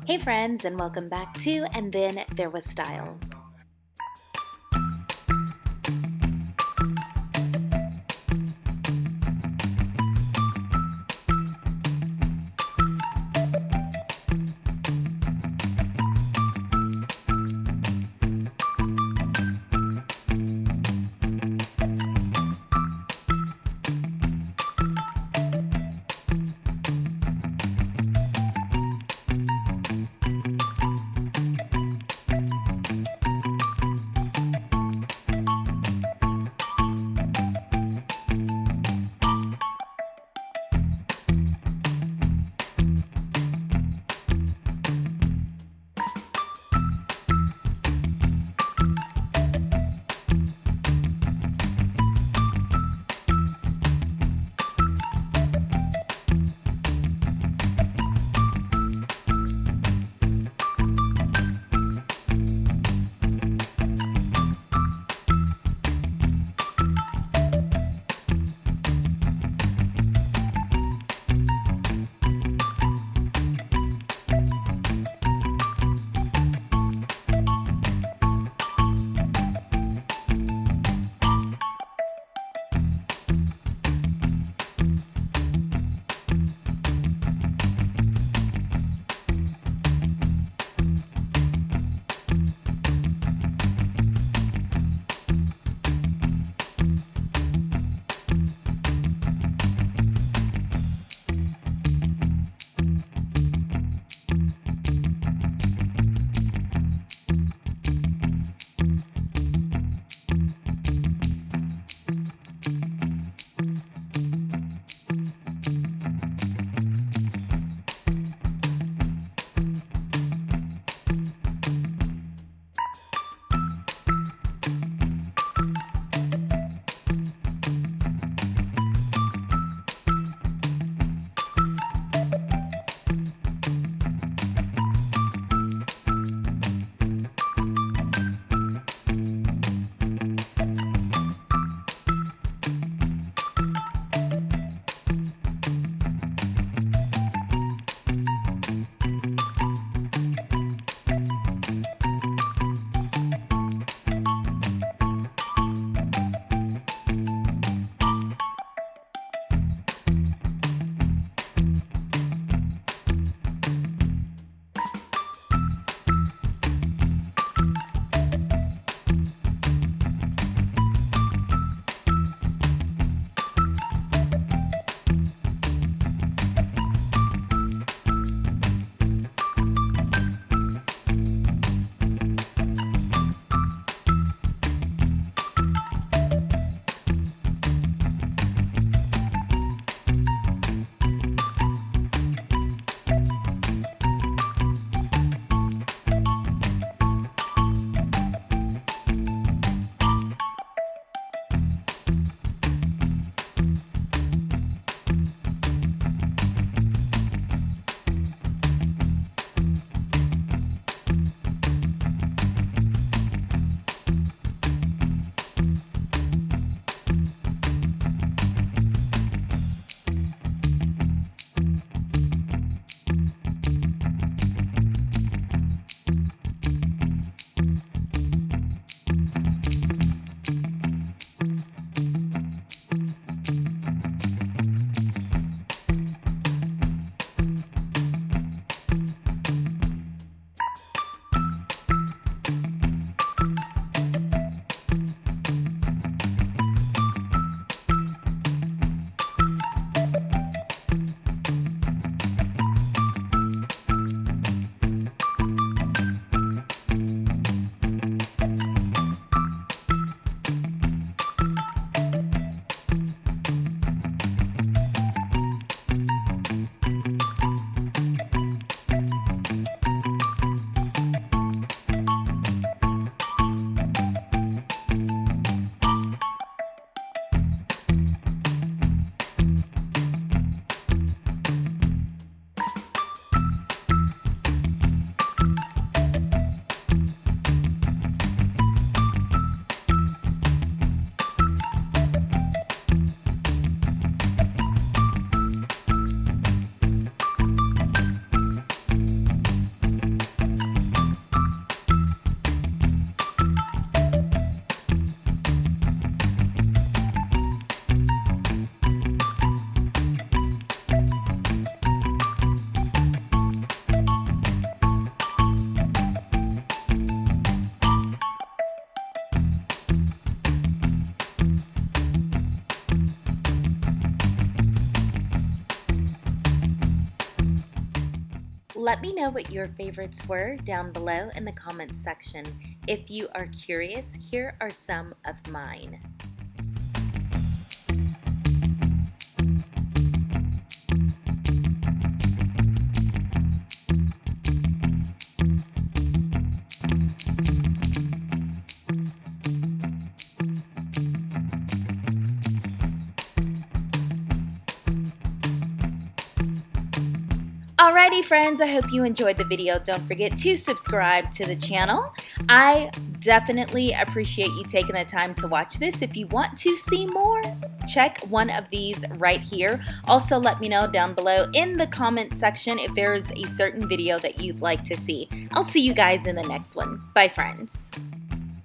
Hey friends, and welcome back to And Then There Was Style. Let me know what your favorites were down below in the comments section. If you are curious, here are some of mine. Alrighty friends, I hope you enjoyed the video. Don't forget to subscribe to the channel. I definitely appreciate you taking the time to watch this. If you want to see more, check one of these right here. Also, let me know down below in the comment section if there's a certain video that you'd like to see. I'll see you guys in the next one. Bye friends.